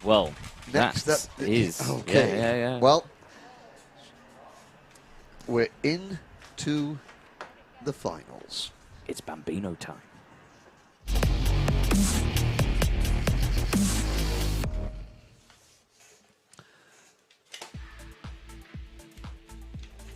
Well, next up is okay. Yeah. Well, we're into the finals. It's Bambino time.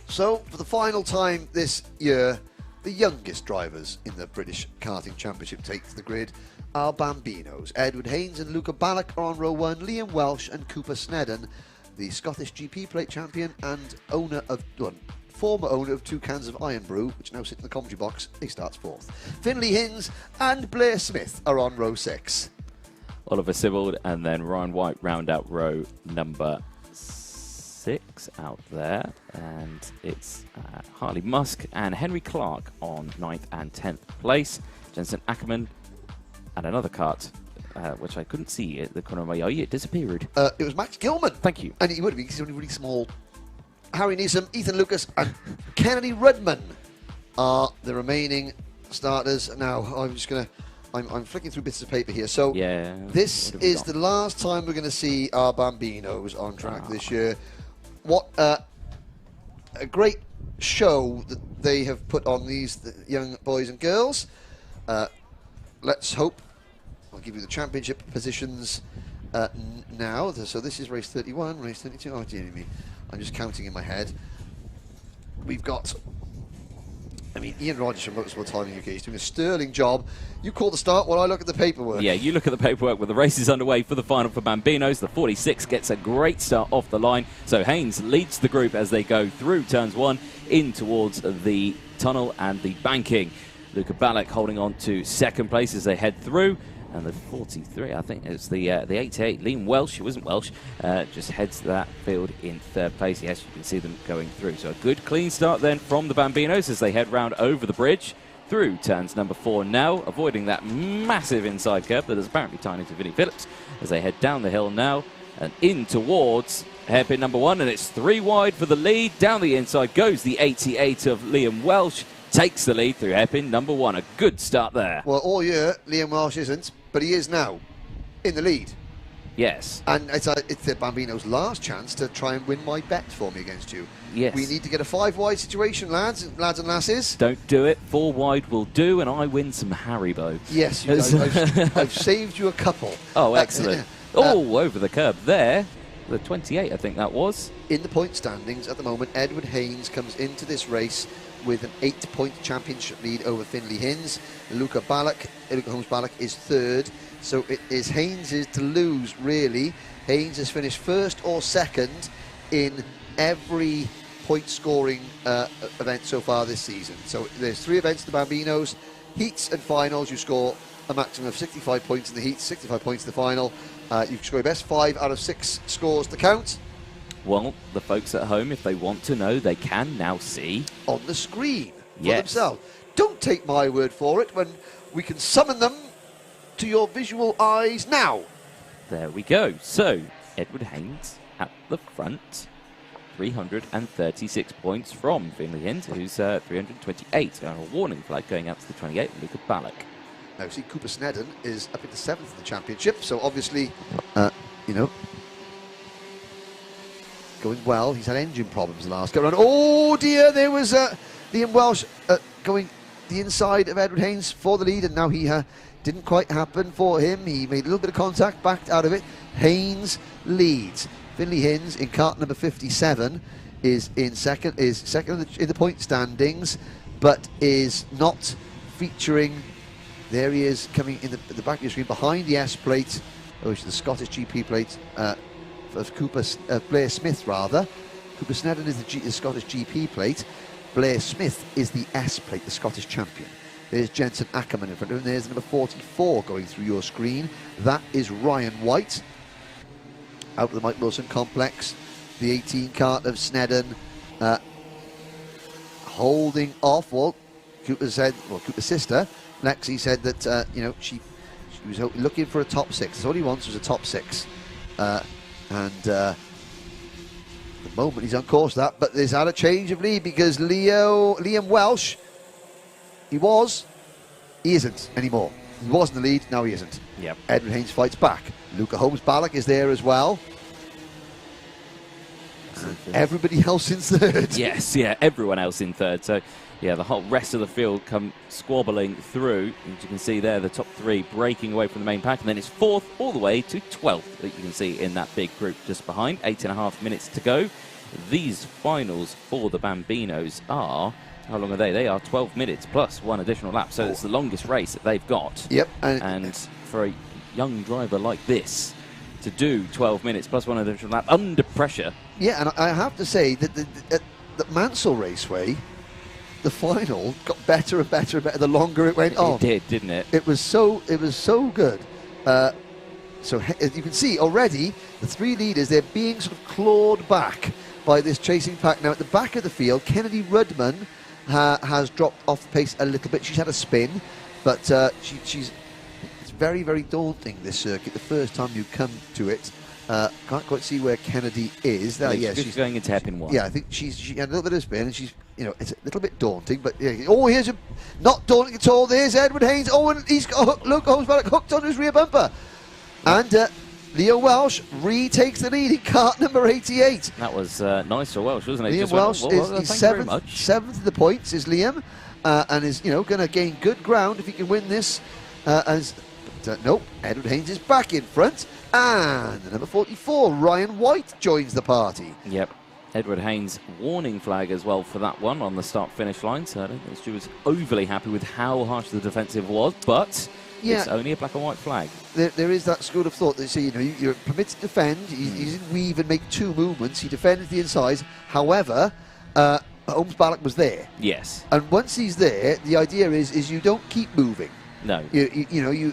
So, for the final time this year, the youngest drivers in the British Karting Championship take to the grid are Bambinos. Edward Haynes and Luca Balac are on row 1, Liam Welsh and Cooper Snedden, the Scottish GP Plate champion and former owner of 2 cans of Iron Brew, which now sit in the commentary box, he starts 4th. Finlay Haynes and Blair Smith are on row 6. Oliver Sibbald and then Ryan Whyte round out row number 6 out there, and it's Harley Musk and Henry Clark on 9th and 10th place. Jensen Ackerman and another kart, which I couldn't see at the corner of my eye. It disappeared. It was Max Gilman. Thank you. And he would be because he's only really small. Harry Neeson, Ethan Lucas, and Kennedy Rudman are the remaining starters. Now, I'm flicking through bits of paper here. So, yeah, this is the last time we're going to see our Bambinos on track this year. What a great show that they have put on these young boys and girls. Let's hope. I'll give you the championship positions now. So this is race 31, race 32. Oh, dear me. I'm just counting in my head. We've got, Ian Rogers from Motorsport Time UK is doing a sterling job. You call the start while I look at the paperwork. Yeah, you look at the paperwork with the races underway for the final for Bambinos. The 46 gets a great start off the line. So Haynes leads the group as they go through turns 1 in towards the tunnel and the banking. Luca Balac holding on to 2nd place as they head through. And the 43, I think it's the 88, Liam Welsh, who wasn't Welsh, just heads that field in 3rd place. Yes, you can see them going through. So a good clean start then from the Bambinos as they head round over the bridge through turns number 4 now, avoiding that massive inside curve that is apparently tiny to Vinnie Phillips as they head down the hill now and in towards hairpin number 1. And it's 3 wide for the lead. Down the inside goes the 88 of Liam Welsh. Takes the lead through hairpin number 1. A good start there. Well, all year, Liam Welsh isn't, but he is now in the lead. Yes. And it's the Bambino's last chance to try and win my bet for me against you. Yes. We need to get a 5-wide situation, lads and lasses. Don't do it. 4 wide will do, and I win some Haribo. Yes, I've saved you a couple. Oh, excellent. Over the curb there. The 28, I think that was. In the point standings at the moment, Edward Haynes comes into this race with an 8-point championship lead over Finlay Haynes. Luca Holmes Balac is 3rd, so it is Haynes' to lose, really. Haynes has finished 1st or 2nd in every point-scoring event so far this season. So there's 3 events to the Bambinos. Heats and finals, you score a maximum of 65 points in the heats, 65 points in the final. You can score your best 5 out of 6 scores to count. Well, the folks at home, if they want to know, they can now see on the screen for themselves. Don't take my word for it when we can summon them to your visual eyes now. There we go. So, Edward Haynes at the front. 336 points from Finlay Haynes, who's 328. A warning flag going out to the 28, Luca Balac. Now, see, Cooper Snedden is up into 7th in the championship, so obviously, going well. He's had engine problems the last go round. Oh dear, there was Liam Welsh going the inside of Edward Haynes for the lead, and now he didn't quite happen for him. He made a little bit of contact, backed out of it. Haynes leads. Finlay Haynes in kart number 57 is second in the point standings, but is not featuring. There he is coming in the back of your screen behind the S plate, which is the Scottish GP plate. Of Blair Smith, rather. Cooper Snedden is the Scottish GP plate. Blair Smith is the S plate, the Scottish champion. There's Jensen Ackerman in front of him. There's number 44 going through your screen. That is Ryan Whyte out of the Mike Wilson complex. The 18 kart of Snedden holding off. Well, Cooper's sister, Lexi, said that she was looking for a top 6. That's all he wants was a top 6. And at the moment he's on course for that, but there's had a change of lead because Liam Welsh, he isn't anymore. He was in the lead, now he isn't. Yep. Edward Haynes fights back. Luca Holmes-Balac is there as well. Everybody else in third. Yes, yeah, everyone else in third. So, yeah, the whole rest of the field come squabbling through. As you can see there, the top three breaking away from the main pack. And then it's fourth all the way to 12th that you can see in that big group just behind. 8.5 minutes to go. These finals for the Bambinos are, how long are they? They are 12 minutes plus one additional lap. So it's the longest race that they've got. Yep. And for a young driver like this, to do 12 minutes plus one additional lap under pressure. Yeah, and I have to say that the Mansell Raceway, the final got better and better and better the longer it went on. It did, didn't it? It was so good. So as you can see already, the three leaders, they're being sort of clawed back by this chasing pack. Now at the back of the field, Kennedy Rudman has dropped off the pace a little bit. She's had a spin, but she's it's very, very daunting, this circuit. The first time you come to it, can't quite see where Kennedy is. There, yeah, she's going into hairpin 1. Yeah, I think she had a little bit of spin, and she's, you know, it's a little bit daunting. But yeah, oh, here's a not daunting at all. There's Edward Haynes. Oh, and he's got a hook. Look, Holmes-Balac hooked on his rear bumper, and Leo Welsh retakes the lead in kart number 88. That was nice for Welsh, wasn't it? Liam Welsh is seventh of the points, is Liam, and is, you know, going to gain good ground if he can win this. Nope, Edward Haynes is back in front, and the number 44, Ryan Whyte, joins the party. Yep. Edward Haynes warning flag as well for that one on the start-finish line, so I don't think she was overly happy with how harsh the defensive was, but yeah, it's only a black and white flag. There is that school of thought that, see, you know, you're permitted to defend. He didn't weave and make two movements. He defended the inside. However, Holmes-Balac was there. Yes. And once he's there, the idea is you don't keep moving. No. You've given him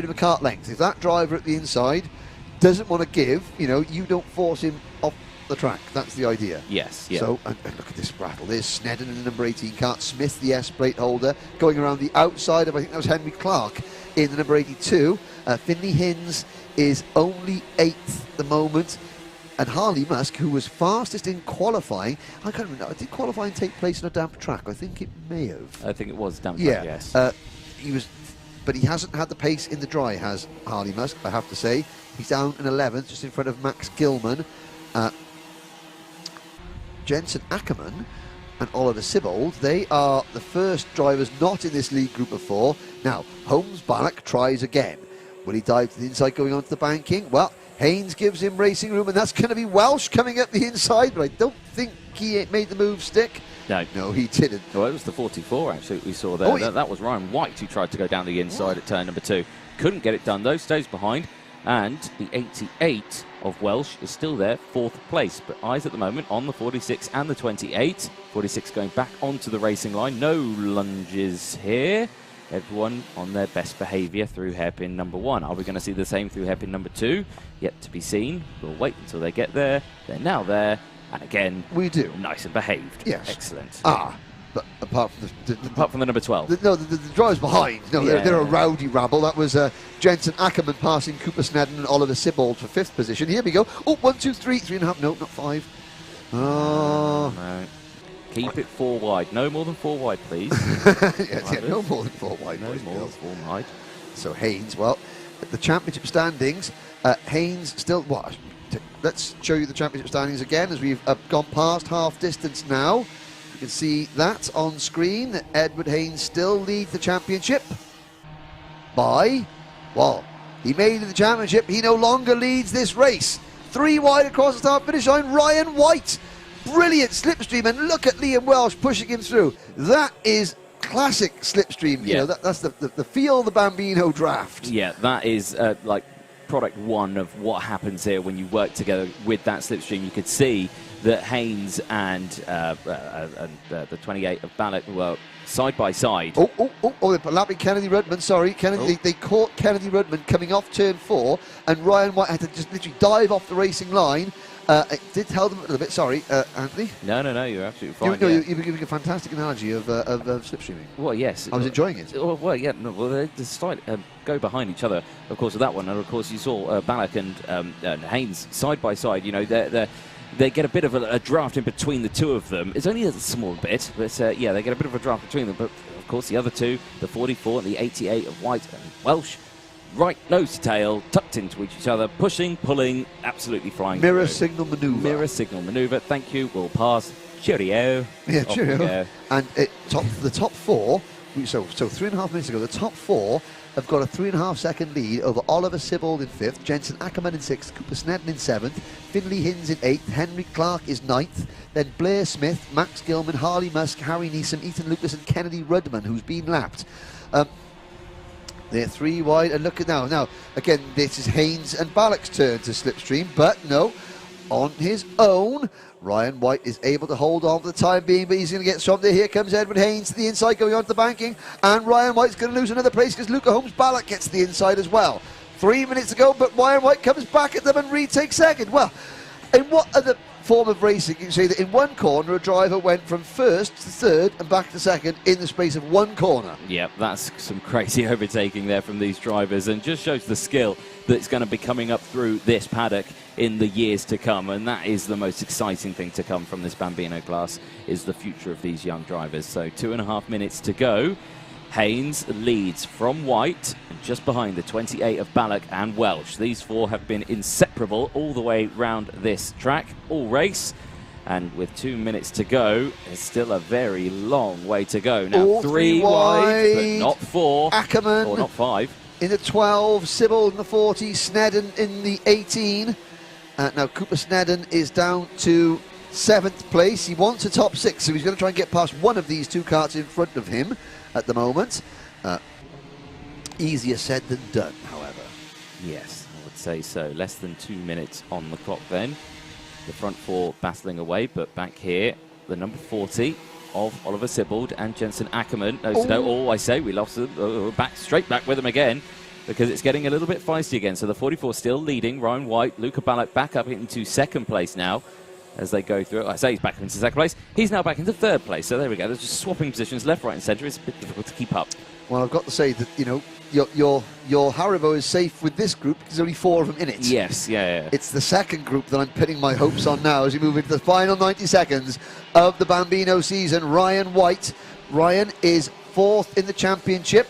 a kart length. If that driver at the inside doesn't want to give, you know, you don't force him off the track. That's the idea. Yes. Yeah. So, and look at this rattle. There's Snedden in the number 18 kart. Smith, the S plate holder, going around the outside of, I think that was Henry Clark in the number 82. Finley Hinds is only 8th at the moment. And Harley Musk, who was fastest in qualifying, I can't remember, did qualifying take place on a damp track? I think it may have. I think it was damp track, yes. But he hasn't had the pace in the dry, has Harley Musk, I have to say. He's down in 11th, just in front of Max Gilman. Jensen Ackerman and Oliver Sibbald, they are the first drivers not in this lead group of 4. Now, Holmes-Balac tries again. Will he dive to the inside going onto the banking? Well, Haynes gives him racing room, and that's going to be Welsh coming up the inside, but I don't think he made the move stick. No, he didn't. Well, it was the 44, actually, we saw there. Oh, that was Ryan Whyte who tried to go down the inside at turn number 2. Couldn't get it done, though, stays behind. And the 88 of Welsh is still there, 4th place. But eyes at the moment on the 46 and the 28. 46 going back onto the racing line. No lunges here. Everyone on their best behaviour through hairpin number 1. Are we going to see the same through hairpin number 2? Yet to be seen. We'll wait until they get there. They're now there. And again, we do. Nice and behaved. Yes. Excellent. But apart from the number 12. The drivers behind. No, yeah. they're a rowdy rabble. That was Jensen Ackerman passing Cooper Snedden and Oliver Sibbald for 5th position. Here we go. Oh, 1, 2, 3, 3.5. No, not 5. Oh. No. Keep it 4 wide. No more than 4 wide, please. No more than 4 wide. No more than 4 wide. So Haynes, well, at the championship standings, Haynes still, what? Let's show you the championship standings again as we've gone past half distance now. You can see that on screen. Edward Haynes still leads the championship by, well, he made it to the championship. He no longer leads this race. 3 wide across the start finish line. Ryan Whyte. Brilliant slipstream, and look at Liam Welsh pushing him through. That is classic slipstream. You know, that's the feel the Bambino draft. Yeah, that is like product 1 of what happens here when you work together with that slipstream. You could see that Haynes and the 28 of Balac were side by side. They're lapping Kennedy Rudman. Sorry, Kennedy. They caught Kennedy Rudman coming off turn 4, and Ryan Whyte had to just literally dive off the racing line. It did tell them a little bit. Sorry, Anthony. No, you're absolutely fine. You were giving a fantastic analogy of slipstreaming. Well, yes. I was enjoying it. Well, yeah. No, well, they go behind each other, of course, with that one. And, of course, you saw Balac and Haynes side by side. You know, they get a bit of a draft in between the two of them. It's only a small bit, but yeah, they get a bit of a draft between them. But of course, the other two, the 44 and the 88 of Whyte and Welsh, right nose to tail, tucked into each other, pushing, pulling, absolutely flying. Mirror signal manoeuvre. Mirror signal manoeuvre. Thank you. We'll pass. Cheerio. Yeah, cheerio. And the top four, so 3.5 minutes ago, the top four have got a 3.5 second lead over Oliver Sibbald in 5th, Jensen Ackerman in 6th, Cooper Snedden in 7th, Finley Hinz in 8th, Henry Clark is 9th, then Blair Smith, Max Gilman, Harley Musk, Harry Neeson, Ethan Lucas and Kennedy Rudman, who's been lapped. They're 3 wide, and look at now. Now, again, this is Haynes and Balac's turn to slipstream, but no, on his own, Ryan Whyte is able to hold on for the time being, but he's going to get swamped there. Here comes Edward Haynes to the inside, going on to the banking, and Ryan Whyte's going to lose another place because Luca Holmes-Balac gets to the inside as well. 3 minutes to go, but Ryan Whyte comes back at them and retakes second. Well, in what other form of racing you can say that in one corner a driver went from 1st to 3rd and back to 2nd in the space of one corner? Yep, that's some crazy overtaking there from these drivers, and just shows the skill that's going to be coming up through this paddock in the years to come, and that is the most exciting thing to come from this Bambino class, is the future of these young drivers. So 2.5 minutes to go. Haynes leads from Whyte, and just behind the 28 of Balac and Welsh. These four have been inseparable all the way round this track, all race. And with 2 minutes to go, there's still a very long way to go. Now, all 3 wide, but not 4. Ackerman. Or not 5. In the 12, Sibbald in the 40, Snedden in the 18. Now Cooper Snedden is down to 7th place. He wants a top 6, so he's going to try and get past one of these two karts in front of him at the moment. Easier said than done, however. Yes, I would say so. Less than 2 minutes on the clock then. The front four battling away, but back here, the number 40 of Oliver Sibbald and Jensen Ackerman. I say we lost them. Straight back with them again, because it's getting a little bit feisty again. So the 44 still leading. Ryan Whyte, Luca Balac back up into 2nd place now as they go through. I say he's back into 2nd place. He's now back into 3rd place. So there we go. They're just swapping positions left, right and centre. It's a bit difficult to keep up. Well, I've got to say that, you know, your Haribo is safe with this group because there's only 4 of them in it. Yes, yeah. It's the second group that I'm pinning my hopes on now as we move into the final 90 seconds of the Bambino season. Ryan Whyte. Ryan is 4th in the championship,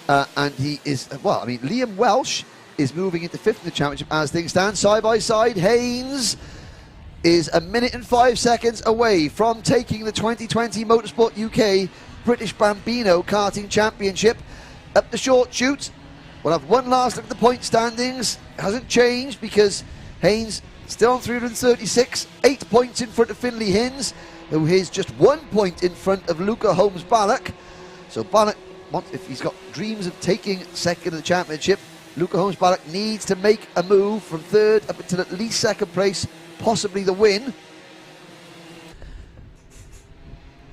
and he is, well, I mean, Liam Welsh is moving into 5th in the championship as things stand. Side by side, Haynes is 1 minute and 5 seconds away from taking the 2020 Motorsport UK British Bambino Karting Championship. Up the short chute, we'll have one last look at the point standings. Hasn't changed because Haynes still on 336, 8 points in front of Finley Hinz, who is just 1 point in front of Luca Holmes-Balac. So Balac, if he's got dreams of taking 2nd in the championship, Luca Holmes-Balac needs to make a move from 3rd up until at least 2nd place, possibly the win.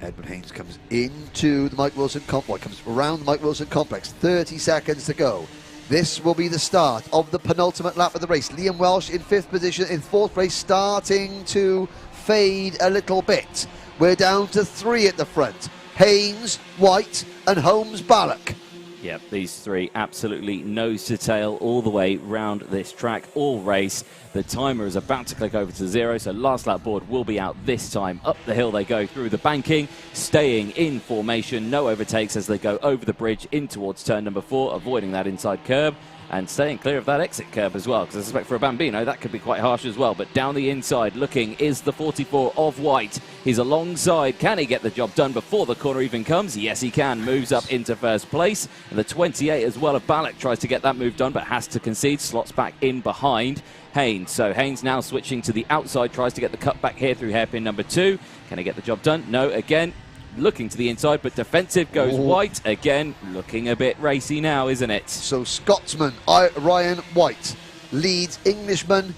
Edward Haynes comes into the Mike Wilson complex, comes around the Mike Wilson complex. 30 seconds to go. This will be the start of the penultimate lap of the race. Liam Welsh in 5th position, in 4th place, starting to fade a little bit. We're down to 3 at the front. Haynes, Whyte and Holmes-Balac. Yep, these 3 absolutely nose to tail all the way round this track, all race. The timer is about to click over to 0, so last lap board will be out this time. Up the hill they go through the banking, staying in formation, no overtakes as they go over the bridge in towards turn number 4, avoiding that inside curb and staying clear of that exit curb as well, because I suspect for a Bambino that could be quite harsh as well. But down the inside looking is the 44 of Whyte. He's alongside. Can he get the job done before the corner even comes? Yes, he can. Moves up into 1st place. And the 28 as well of Balac tries to get that move done, but has to concede. Slots back in behind Haynes. So Haynes now switching to the outside, tries to get the cut back here through hairpin number 2. Can he get the job done? No, again. Looking to the inside, but defensive goes Whyte. Again, looking a bit racy now, isn't it? So Scotsman Ryan Whyte leads Englishman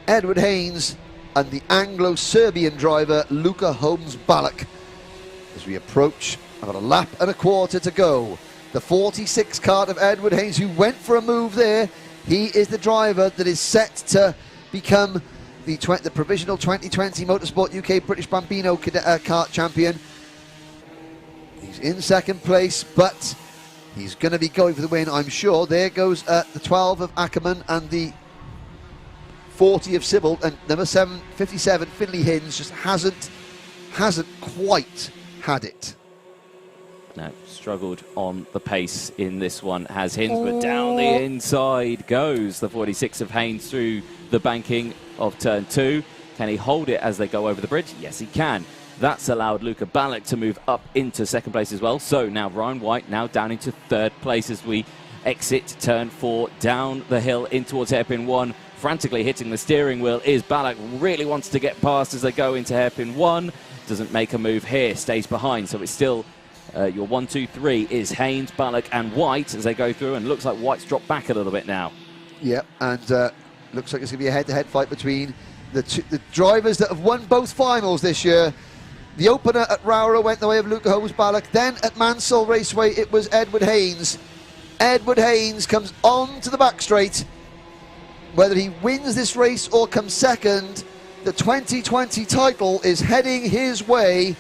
Edward Haynes and the Anglo-Serbian driver Luca Holmes-Balac. As we approach, about a lap and a quarter to go. The 46 kart of Edward Haynes, who went for a move there. He is the driver that is set to become the provisional 2020 Motorsport UK British Bambino kart champion. He's in 2nd place, but he's going to be going for the win, I'm sure. There goes the 12 of Ackerman and the 40 of Sibbald, and number 57, Finley Haynes, just hasn't quite had it. No, struggled on the pace in this one, has Haynes, but down the inside goes the 46 of Haynes through the banking of turn 2. Can he hold it as they go over the bridge? Yes, he can. That's allowed Balac to move up into second place as well. So now Ryan Whyte now down into third place as we exit turn 4, down the hill in towards hairpin 1. Frantically hitting the steering wheel is Balac. Really wants to get past as they go into hairpin 1. Doesn't make a move here, stays behind. So it's still your 1, 2, 3 is Haynes, Balac and Whyte as they go through, and looks like Whyte's dropped back a little bit now. Yep, and looks like it's going to be a head-to-head fight between the drivers that have won both finals this year. The opener at Rowra went the way of Luca Holmes-Balac. Then at Mansell Raceway, it was Edward Haynes. Edward Haynes comes on to the back straight. Whether he wins this race or comes second, the 2020 title is heading his way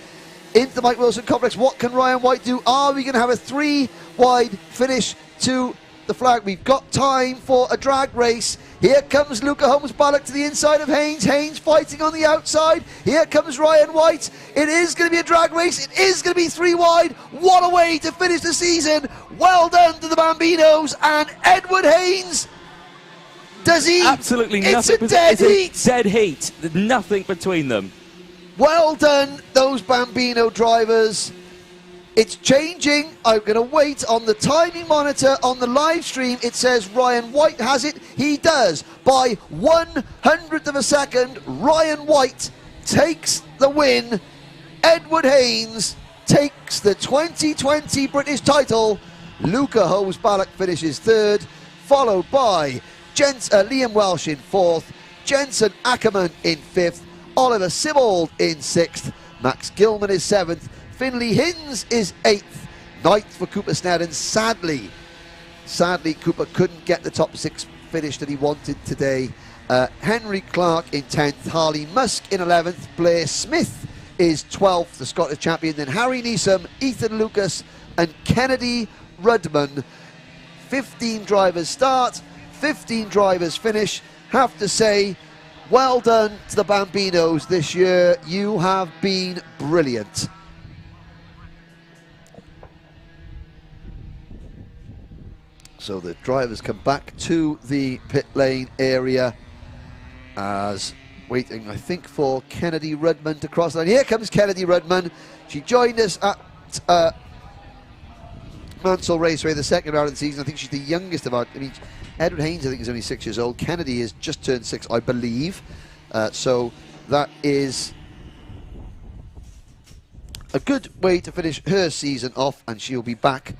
into the Mike Wilson Complex. What can Ryan Whyte do? Are we going to have a 3-wide finish to the flag? We've got time for a drag race. Here comes Luca Holmes-Balac to the inside of Haynes. Haynes fighting on the outside. Here comes Ryan Whyte. It is going to be a drag race. It is going to be 3 wide. What a way to finish the season. Well done to the Bambinos. And Edward Haynes, does he? Absolutely nothing. It's a dead heat. Dead heat. There's nothing between them. Well done, those Bambino drivers. It's changing. I'm going to wait on the timing monitor on the live stream. It says Ryan Whyte has it. He does. By 1/100th of a second, Ryan Whyte takes the win. Edward Haynes takes the 2020 British title. Luca Holmes-Balac finishes third, followed by Liam Welsh in fourth, Jensen Ackerman in fifth, Oliver Sibbald in 6th, Max Gilman is 7th, Finley Haynes is 8th, 9th for Cooper Snedden. Sadly, Cooper couldn't get the top 6 finish that he wanted today. Henry Clark in 10th, Harley Musk in 11th, Blair Smith is 12th, the Scottish champion, then Harry Neeson, Ethan Lucas and Kennedy Rudman. 15 drivers start, 15 drivers finish. Have to say, well done to the Bambinos this year. You have been brilliant. So the drivers come back to the pit lane area as waiting, I think, for Kennedy Rudman to cross the line. Here comes Kennedy Rudman. She joined us at Mansell Raceway, the second round of the season. I think she's the youngest of our, Edward Haynes, I think, is only 6 years old. Kennedy is just turned 6, I believe. So that is a good way to finish her season off, and she'll be back